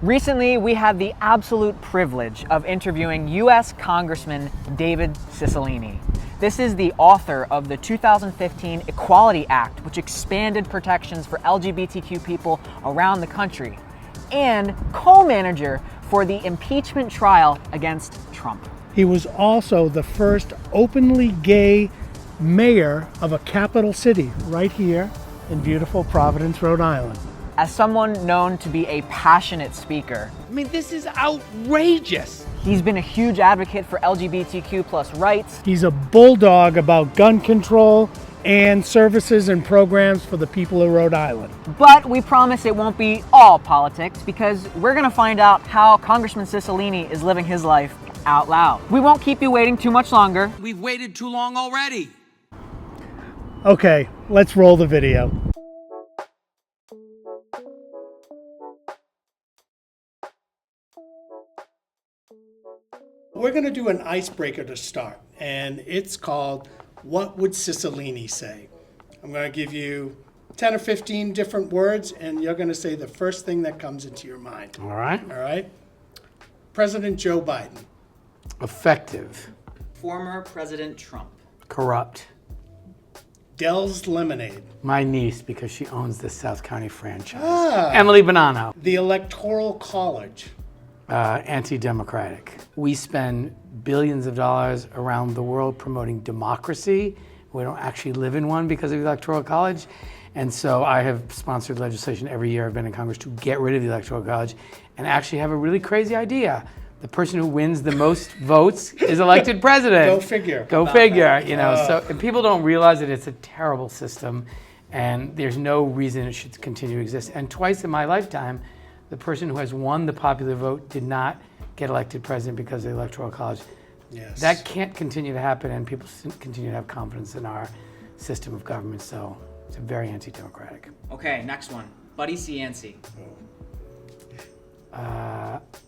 Recently, we had the absolute privilege of interviewing U.S. Congressman David Cicilline. This is the author of the 2015 Equality Act, which expanded protections for LGBTQ people around the country, and co-manager for the impeachment trial against Trump. He was also the first openly gay mayor of a capital city right here in beautiful Providence, Rhode Island. As someone known to be a passionate speaker, I mean, this is outrageous. he's been a huge advocate for LGBTQ plus rights. He's a bulldog about gun control and services and programs for the people of Rhode Island. But we promise it won't be all politics, because we're gonna find out how Congressman Cicilline is living his life out loud. We won't keep you waiting too much longer. We've waited too long already. Okay, let's roll the video. We're going to do an icebreaker to start, and it's called What Would Cicilline Say? I'm going to give you 10 or 15 different words, and you're going to say the first thing that comes into your mind. All right. All right? President Joe Biden. Effective. Former President Trump. Corrupt. Dell's Lemonade. My niece, because she owns the South County franchise. Ah. Emily Bonanno. The Electoral College. Anti-democratic. We spend billions of dollars around the world promoting democracy. We don't actually live in one because of the Electoral College. And so I have sponsored legislation every year I've been in Congress to get rid of the Electoral College and actually have a really crazy idea. The person who wins the most votes is elected president. Go figure. Go figure, you know. So and people don't realize that it's a terrible system and there's no reason it should continue to exist. And twice in my lifetime, the person who has won the popular vote did not get elected president because of the Electoral College. Yes. That can't continue to happen, and people continue to have confidence in our system of government, so it's very anti-democratic. Okay, next one. Buddy Cianci.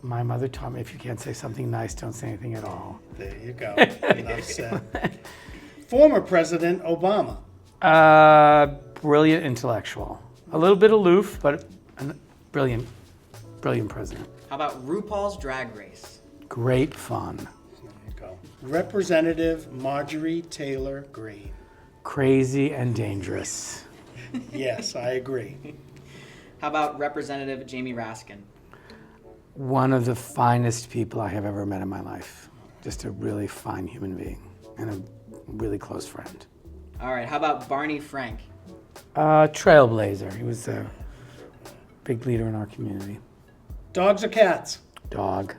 My mother taught me if you can't say something nice, don't say anything at all. There you go. Enough said. Former President Obama. Brilliant intellectual. A little bit aloof, but brilliant president. How about RuPaul's Drag Race? Great fun. There you go. Representative Marjorie Taylor Greene. Crazy and dangerous. Yes, I agree. How about Representative Jamie Raskin? One of the finest people I have ever met in my life. Just a really fine human being and a really close friend. All right, how about Barney Frank? Trailblazer. He was a big leader in our community. Dogs or cats? Dog.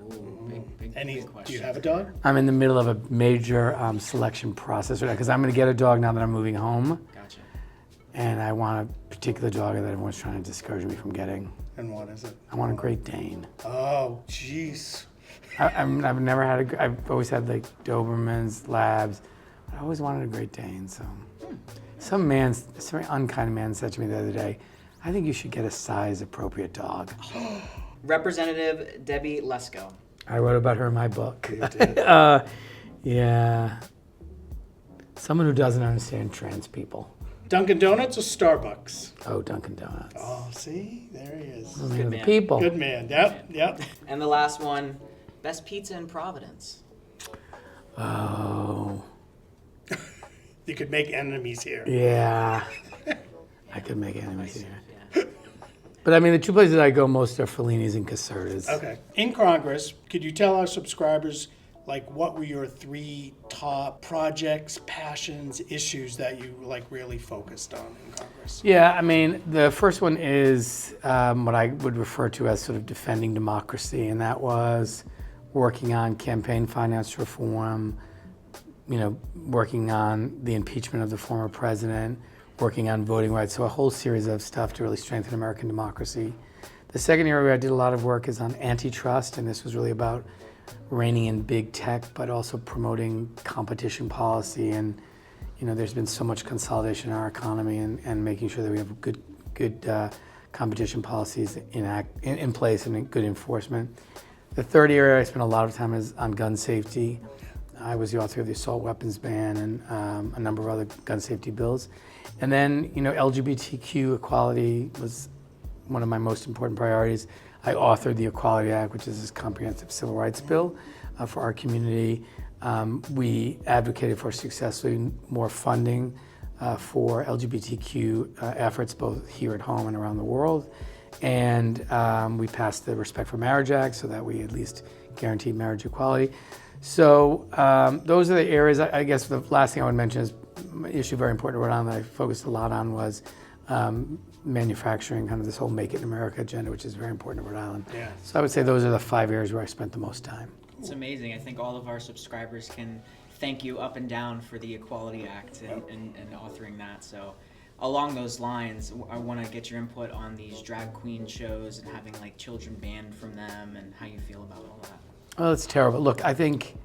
Big Do question. you have a dog? I'm in the middle of a major selection process right now because I'm going to get a dog now that I'm moving home. Gotcha. And I want a particular dog that everyone's trying to discourage me from getting. And what is it? I want a Great Dane. Oh, jeez. I've never had I've always had like Dobermans, Labs. I always wanted a Great Dane, so. Some very unkind man said to me the other day, I think you should get a size-appropriate dog. Representative Debbie Lesko. I wrote about her in my book. You did. Yeah. Someone who doesn't understand trans people. Dunkin' Donuts or Starbucks? Oh, Dunkin' Donuts. Oh, see? There he is. Man of the man. people. Good man. Yep. And the last one, best pizza in Providence. Oh, You could make enemies here. yeah. I could make enemies here. Yeah. But I mean, the two places I go most are Fellini's and Caserta's. Okay. In Congress, could you tell our subscribers, like, what were your 3 top projects, passions, issues that you, like, really focused on in Congress? Yeah, I mean, the first one is what I would refer to as sort of defending democracy, and that was working on campaign finance reform, working on the impeachment of the former president, working on voting rights, so a whole series of stuff to really strengthen American democracy. The second area where I did a lot of work is on antitrust, and this was really about reining in big tech, but also promoting competition policy. And there's been so much consolidation in our economy, and making sure that we have good competition policies in place and good enforcement. The third area I spent a lot of time is on gun safety. I was the author of the assault weapons ban and a number of other gun safety bills. And then, LGBTQ equality was one of my most important priorities. I authored the Equality Act, which is this comprehensive civil rights bill for our community. We advocated for successfully more funding for LGBTQ efforts both here at home and around the world. And we passed the Respect for Marriage Act so that we at least guarantee marriage equality. So those are the areas. I guess the last thing I would mention is an issue very important to Rhode Island that I focused a lot on was manufacturing, kind of this whole Make It in America agenda, which is very important to Rhode Island. Yeah. So I would say those are the 5 areas where I spent the most time. It's amazing. I think all of our subscribers can thank you up and down for the Equality Act and authoring that. So along those lines, I want to get your input on these drag queen shows and having like children banned from them and how you feel about all that. Well, it's terrible. Look, I think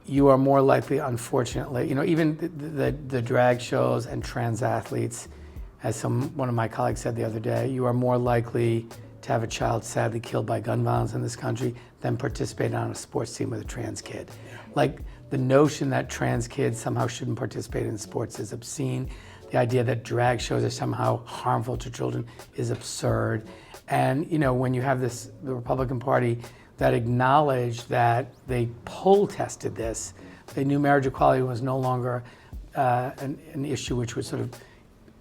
you are more likely, unfortunately, even the drag shows and trans athletes, as one of my colleagues said the other day, you are more likely to have a child sadly killed by gun violence in this country than participate on a sports team with a trans kid. Yeah. Like, the notion that trans kids somehow shouldn't participate in sports is obscene. The idea that drag shows are somehow harmful to children is absurd. And when you have the Republican Party that acknowledged that they poll tested this, they knew marriage equality was no longer an issue which would sort of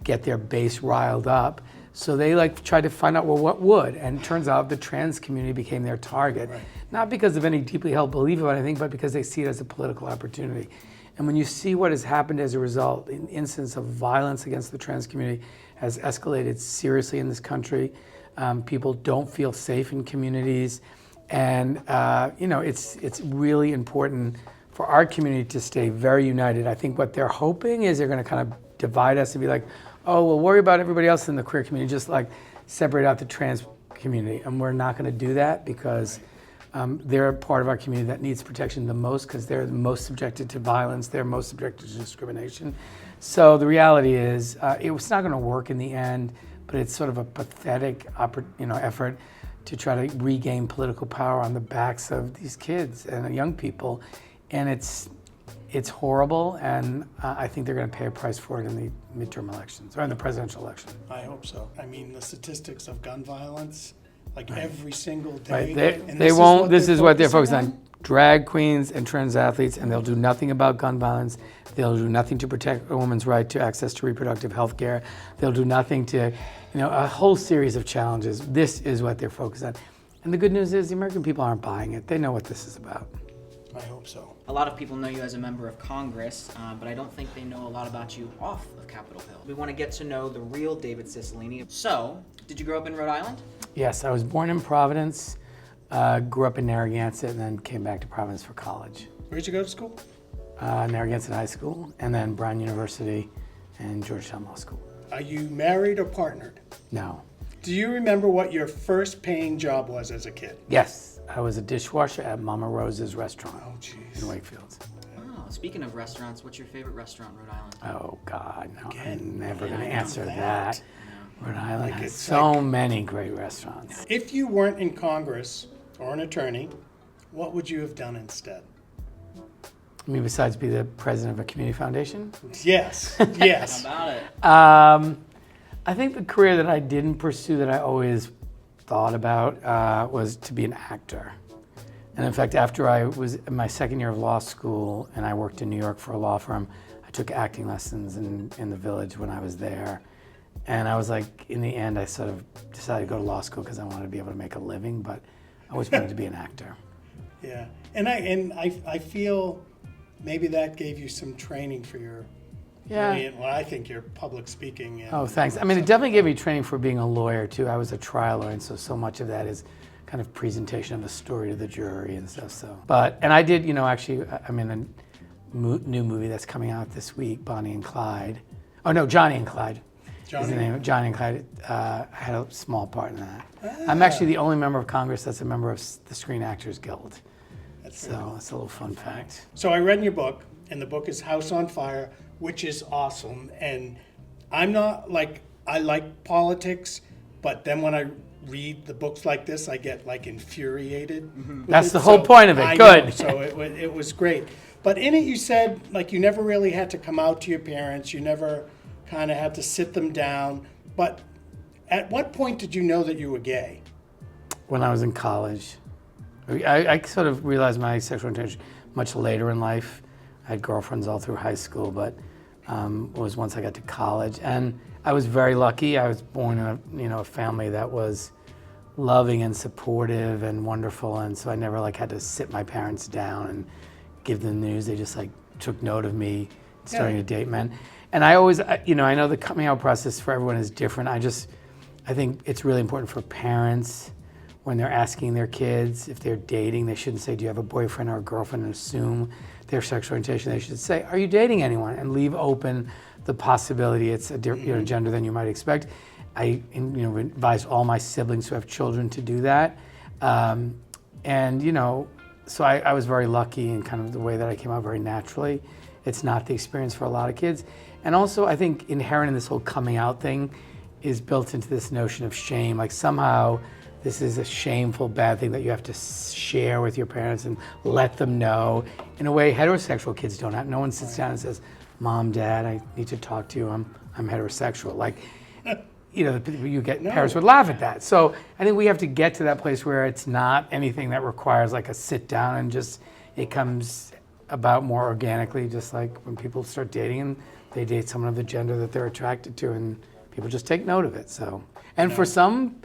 get their base riled up. So they tried to find out, well, what would? And it turns out the trans community became their target, right. Not because of any deeply held belief about anything, but because they see it as a political opportunity. And when you see what has happened as a result, an instance of violence against the trans community has escalated seriously in this country. People don't feel safe in communities. And it's really important for our community to stay very united. I think what they're hoping is they're going to kind of divide us and be like, oh, we'll worry about everybody else in the queer community, just separate out the trans community. And we're not going to do that because they're a part of our community that needs protection the most because they're the most subjected to violence, they're most subjected to discrimination. So the reality is it's not going to work in the end, but it's sort of a pathetic effort to try to regain political power on the backs of these kids and young people. And it's horrible, and I think they're going to pay a price for it in the midterm elections, or in the presidential election. I hope so. I mean, the statistics of gun violence, every single Right. day. This is what they're focused on. Drag queens and trans athletes, and they'll do nothing about gun violence. They'll do nothing to protect a woman's right to access to reproductive health care. They'll do nothing to, a whole series of challenges. This is what they're focused on. And the good news is the American people aren't buying it. They know what this is about. I hope so. A lot of people know you as a member of Congress, but I don't think they know a lot about you off of Capitol Hill. We want to get to know the real David Cicilline. So, did you grow up in Rhode Island? Yes, I was born in Providence, grew up in Narragansett, and then came back to Providence for college. Where'd you go to school? Narragansett High School, and then Brown University and Georgetown Law School. Are you married or partnered? No. Do you remember what your first paying job was as a kid? Yes. I was a dishwasher at Mama Rose's restaurant in Wakefield. Oh, speaking of restaurants, what's your favorite restaurant in Rhode Island? Oh, God, no. I'm never going to answer that. Rhode Island has it's so many great restaurants. If you weren't in Congress or an attorney, what would you have done instead? I mean, besides be the president of a community foundation? Yes, yes. How about it? I think the career that I didn't pursue that I always thought about was to be an actor. And in fact, after I was in my second year of law school and I worked in New York for a law firm, I took acting lessons in the Village when I was there. And I was like, in the end, I sort of decided to go to law school because I wanted to be able to make a living, but I always wanted to be an actor. Yeah, and I feel maybe that gave you some training for your I think your public speaking. Oh, thanks. I mean, it definitely gave me training for being a lawyer, too. I was a trial lawyer, and so much of that is kind of presentation of the story to the jury and stuff. And I did, actually, I'm in a new movie that's coming out this week, Bonnie and Clyde. Oh, no, Johnny and Clyde. Is the name. Johnny and Clyde. I had a small part in that. I'm actually the only member of Congress that's a member of the Screen Actors Guild. So it's a little fun fact. So I read in your book, and the book is House on Fire, which is awesome. And I'm not I like politics, but then when I read the books like this, I get infuriated. Mm-hmm. That's the whole point of it. Good. Know, so it was great. But in it you said you never really had to come out to your parents. You never kind of had to sit them down. But at what point did you know that you were gay? when I was in college. I sort of realized my sexual orientation much later in life. I had girlfriends all through high school, but it was once I got to college. And I was very lucky. I was born in a family that was loving and supportive and wonderful, and so I never had to sit my parents down and give them news. They just took note of me starting to date men. And I always, I know the coming out process for everyone is different. I think it's really important for parents when they're asking their kids if they're dating. They shouldn't say, do you have a boyfriend or a girlfriend, and assume their sexual orientation. They should say, are you dating anyone? And leave open the possibility it's a different gender than you might expect. I advise all my siblings who have children to do that. So I was very lucky in kind of the way that I came out very naturally. It's not the experience for a lot of kids. And also I think inherent in this whole coming out thing is built into this notion of shame. Somehow this is a shameful, bad thing that you have to share with your parents and let them know. In a way, heterosexual kids don't have. No one sits down and says, Mom, Dad, I need to talk to you. I'm heterosexual. Parents would laugh at that. So I think we have to get to that place where it's not anything that requires a sit down and just, it comes about more organically, just like when people start dating and they date someone of the gender that they're attracted to, and people just take note of it. So, and for some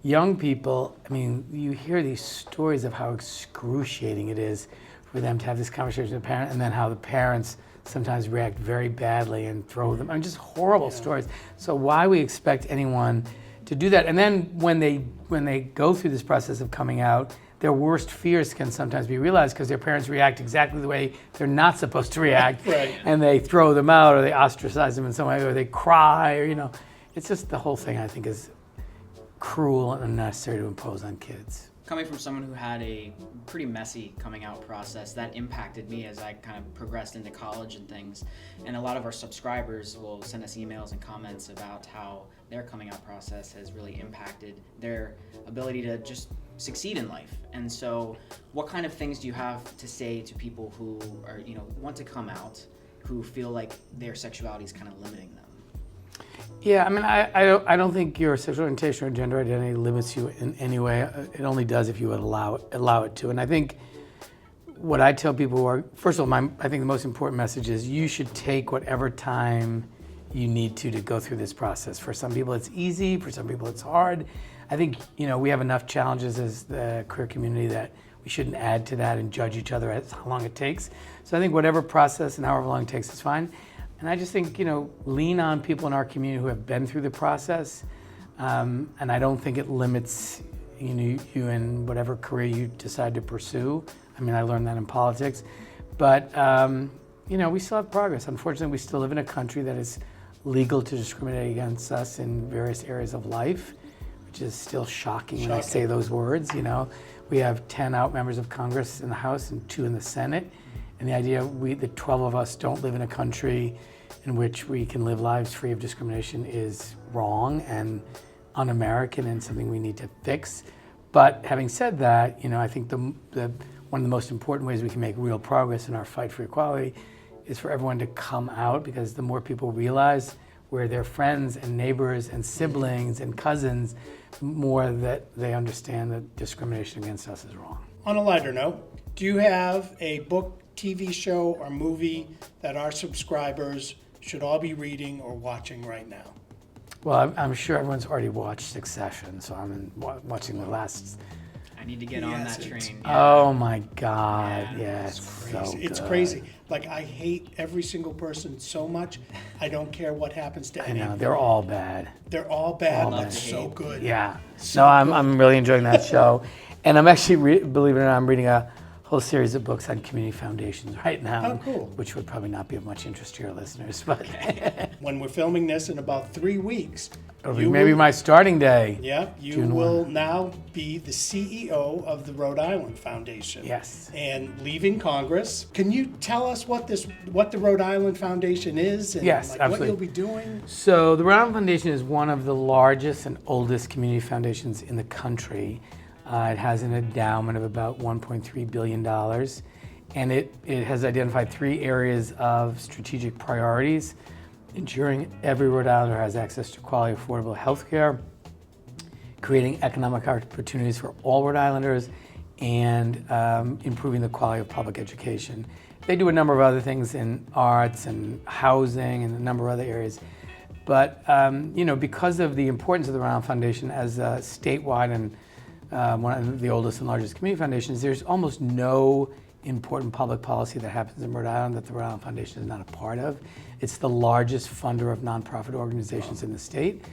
young people, you hear these stories of how excruciating it is for them to have this conversation with a parent, and then how the parents sometimes react very badly and throw them. Just horrible stories. So why we expect anyone to do that? And then when they go through this process of coming out, their worst fears can sometimes be realized because their parents react exactly the way they're not supposed to react. Right. And they throw them out, or they ostracize them in some way, or they cry, or it's just the whole thing I think is cruel and unnecessary to impose on kids. Coming from someone who had a pretty messy coming out process, that impacted me as I kind of progressed into college and things. And a lot of our subscribers will send us emails and comments about how their coming out process has really impacted their ability to just succeed in life. And so what kind of things do you have to say to people who are, want to come out, who feel like their sexuality is kind of limiting them? Yeah, I don't think your sexual orientation or gender identity limits you in any way. It only does if you would allow it to. And I think what I tell people are, first of all, I think the most important message is you should take whatever time you need to go through this process. For some people it's easy, for some people it's hard. I think, we have enough challenges as the queer community that we shouldn't add to that and judge each other as how long it takes. So I think whatever process and however long it takes is fine. And I just think, lean on people in our community who have been through the process. And I don't think it limits you in whatever career you decide to pursue. I learned that in politics. But, we still have progress. Unfortunately, we still live in a country that is legal to discriminate against us in various areas of life, which is still shocking when I say those words. We have 10 out members of Congress in the House and 2 in the Senate. And the idea the 12 of us don't live in a country in which we can live lives free of discrimination is wrong and un-American and something we need to fix. But having said that, I think one of the most important ways we can make real progress in our fight for equality is for everyone to come out, because the more people realize we're their friends and neighbors and siblings and cousins, more that they understand that discrimination against us is wrong. On a lighter note, do you have a book, TV show, or movie that our subscribers should all be reading or watching right now? Well, I'm sure everyone's already watched Succession, so I'm watching the last. I need to get on that train. Oh my God! Yeah, it's crazy. It's crazy. I hate every single person so much. I don't care what happens to anyone. I know they're all bad. They're all bad, but so good. Yeah. So I'm really enjoying that show, and I'm actually believe it or not, I'm reading a whole series of books on community foundations right now, Oh, cool. which would probably not be of much interest to your listeners, but When we're filming this in about 3 weeks, it'll be maybe my starting day. Yeah, you June will 1. now be the CEO of the Rhode Island Foundation. Yes. And leaving Congress. Can you tell us what the Rhode Island Foundation is and Yes, what absolutely. you'll be doing? So the Rhode Island Foundation is one of the largest and oldest community foundations in the country. It has an endowment of about $1.3 billion. And it has identified 3 areas of strategic priorities: ensuring every Rhode Islander has access to quality, affordable health care, creating economic opportunities for all Rhode Islanders, and improving the quality of public education. They do a number of other things in arts and housing and a number of other areas. But because of the importance of the Rhode Island Foundation as a statewide and one of the oldest and largest community foundations, there's almost no important public policy that happens in Rhode Island that the Rhode Island Foundation is not a part of. It's the largest funder of nonprofit organizations in the state.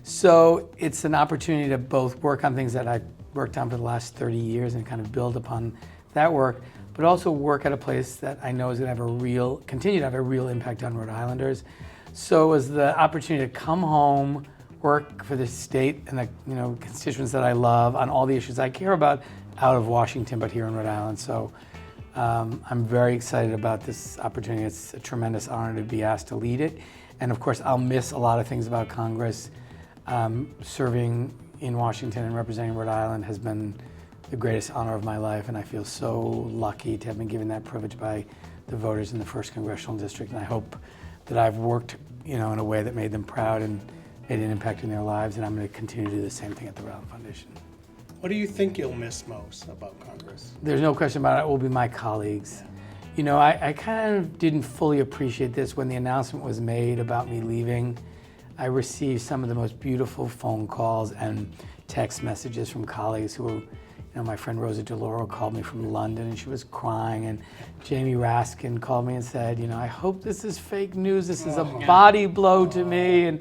So it's an opportunity to both work on things that I've worked on for the last 30 years and kind of build upon that work, but also work at a place that I know is going to continue to have a real impact on Rhode Islanders. So it was the opportunity to come home, work for the state and the constituents that I love on all the issues I care about out of Washington, but here in Rhode Island. So I'm very excited about this opportunity. It's a tremendous honor to be asked to lead it. And of course, I'll miss a lot of things about Congress. Serving in Washington and representing Rhode Island has been the greatest honor of my life, and I feel so lucky to have been given that privilege by the voters in the 1st Congressional District, and I hope that I've worked in a way that made them proud and made an impact in their lives, and I'm going to continue to do the same thing at the Rhode Island Foundation. What do you think you'll miss most about Congress? There's no question about it. It will be my colleagues. I kind of didn't fully appreciate this when the announcement was made about me leaving. I received some of the most beautiful phone calls and text messages from colleagues who, my friend Rosa DeLauro called me from London and she was crying, and Jamie Raskin called me and said, I hope this is fake news. This is a body blow to me. And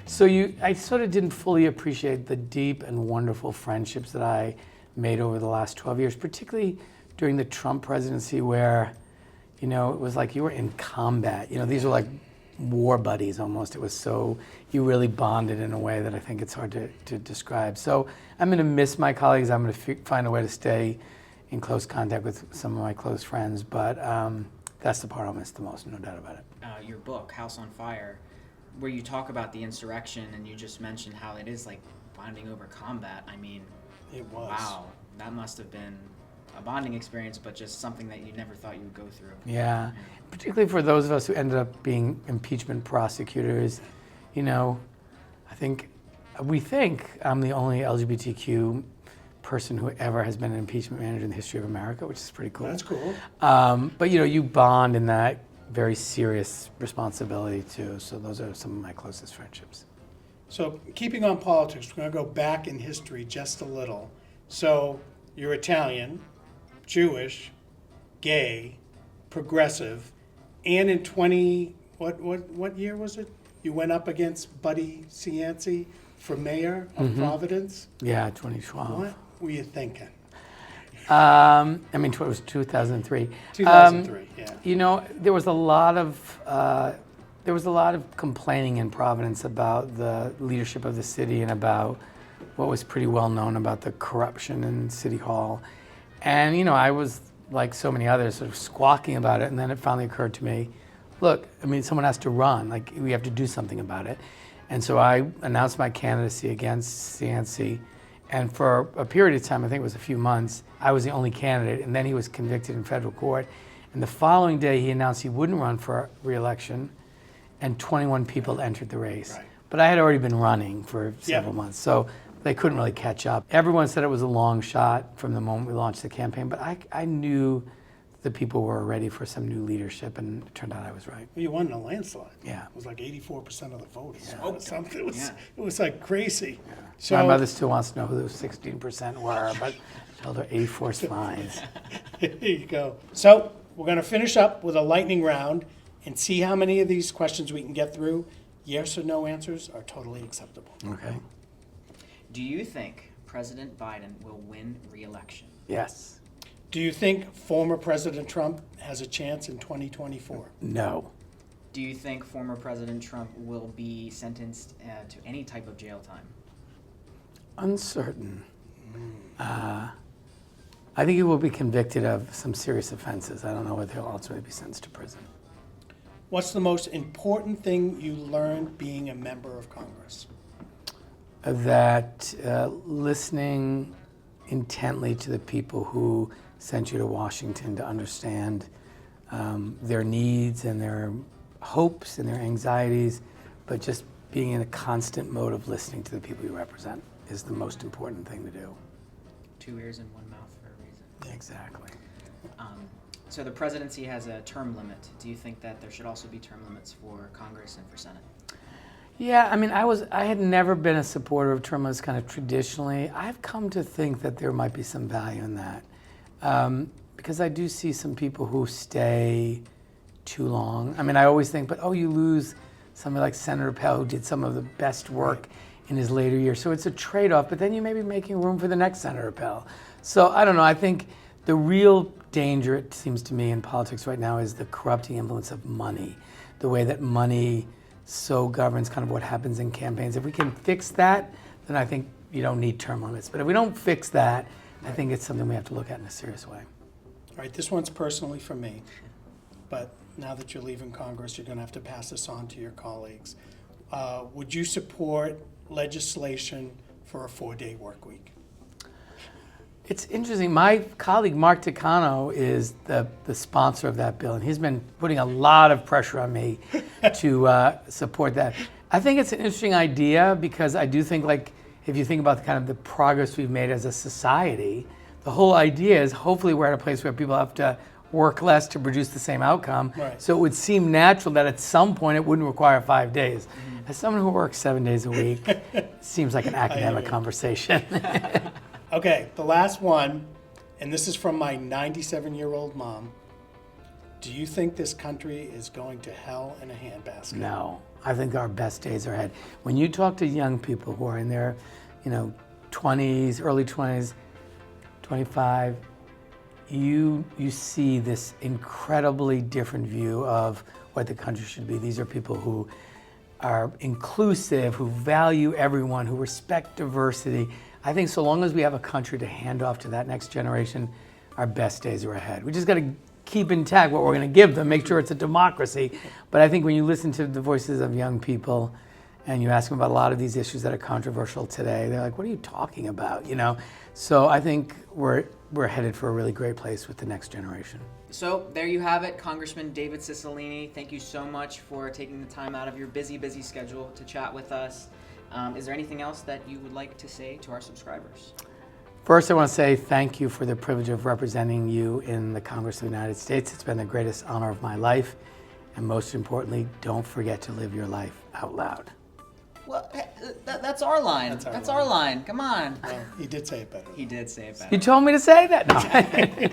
so I sort of didn't fully appreciate the deep and wonderful friendships that I made over the last 12 years, particularly during the Trump presidency where, it was like you were in combat. These were like war buddies almost. It was so, you really bonded in a way that I think it's hard to describe. So I'm going to miss my colleagues. I'm going to find a way to stay in close contact with some of my close friends, but that's the part I'll miss the most, no doubt about it. Your book, House on Fire, where you talk about the insurrection and you just mentioned how it is like bonding over combat. I mean, It was. wow, that must have been a bonding experience, but just something that you never thought you would go through. Yeah, particularly for those of us who ended up being impeachment prosecutors. We think I'm the only LGBTQ person who ever has been an impeachment manager in the history of America, which is pretty cool. That's cool. But you bond in that very serious responsibility too. So those are some of my closest friendships. So keeping on politics, we're going to go back in history just a little. So you're Italian, Jewish, gay, progressive, and in what year was it? You went up against Buddy Cianci for mayor of Providence? Yeah, 2012. What were you thinking? It was 2003. 2003, yeah. There was a lot of complaining in Providence about the leadership of the city and about what was pretty well known about the corruption in City Hall. And, I was, like so many others, sort of squawking about it. And then it finally occurred to me, look, someone has to run. We have to do something about it. And so I announced my candidacy against Cianci. And for a period of time, I think it was a few months, I was the only candidate. And then he was convicted in federal court. And the following day, he announced he wouldn't run for re-election. And 21 people entered the race. Right. But I had already been running for several months. So they couldn't really catch up. Everyone said it was a long shot from the moment we launched the campaign, but I knew the people were ready for some new leadership, and it turned out I was right. Well, you won in a landslide. Yeah. It was like 84% of the vote. Or something. It was like crazy. Yeah. So, my mother still wants to know who those 16% were, but I told her 84 is fine. There you go. So we're going to finish up with a lightning round and see how many of these questions we can get through. Yes or no answers are totally acceptable. Okay. Do you think President Biden will win re-election? Yes. Do you think former President Trump has a chance in 2024? No. Do you think former President Trump will be sentenced to any type of jail time? Uncertain. I think he will be convicted of some serious offenses. I don't know whether he'll ultimately be sentenced to prison. What's the most important thing you learned being a member of Congress? That listening intently to the people who sent you to Washington to understand their needs and their hopes and their anxieties, but just being in a constant mode of listening to the people you represent. is the most important thing to do. 2 ears and 1 mouth for a reason. Exactly. So the presidency has a term limit. Do you think that there should also be term limits for Congress and for Senate? Yeah, I mean, I had never been a supporter of term limits kind of traditionally. I've come to think that there might be some value in that. Because I do see some people who stay too long. I mean, I always think, but you lose somebody like Senator Pell, who did some of the best work in his later years. So it's a trade-off, but then you may be making room for the next Senator Pell. So I don't know, I think the real danger, it seems to me, in politics right now is the corrupting influence of money, the way that money so governs kind of what happens in campaigns. If we can fix that, then I think you don't need term limits. But if we don't fix that, I think it's something we have to look at in a serious way. All right, this one's personally for me, but now that you're leaving Congress, you're going to have to pass this on to your colleagues. Would you support legislation for a 4-day work week? It's interesting. My colleague Mark Takano is the sponsor of that bill, and he's been putting a lot of pressure on me to support that. I think it's an interesting idea because I do think, like, if you think about the progress we've made as a society, the whole idea is hopefully we're at a place where people have to work less to produce the same outcome. Right. So it would seem natural that at some point it wouldn't require 5 days. Mm-hmm. As someone who works 7 days a week, it seems like an academic conversation. Okay, the last one, and this is from my 97-year-old mom. Do you think this country is going to hell in a handbasket? No, I think our best days are ahead. When you talk to young people who are in their, 20s, early 20s, 25, you see this incredibly different view of what the country should be. These are people who are inclusive, who value everyone, who respect diversity. I think so long as we have a country to hand off to that next generation, our best days are ahead. We just got to keep intact what we're going to give them, make sure it's a democracy. But I think when you listen to the voices of young people and you ask them about a lot of these issues that are controversial today, they're like, what are you talking about? So I think we're headed for a really great place with the next generation. So there you have it, Congressman David Cicilline. Thank you so much for taking the time out of your busy schedule to chat with us. Is there anything else that you would like to say to our subscribers? First, I want to say thank you for the privilege of representing you in the Congress of the United States. It's been the greatest honor of my life. And most importantly, don't forget to live your life out loud. Well, that's our line. That's our line. Come on. Well, he did say it better. He did say it better. You told me to say that. No.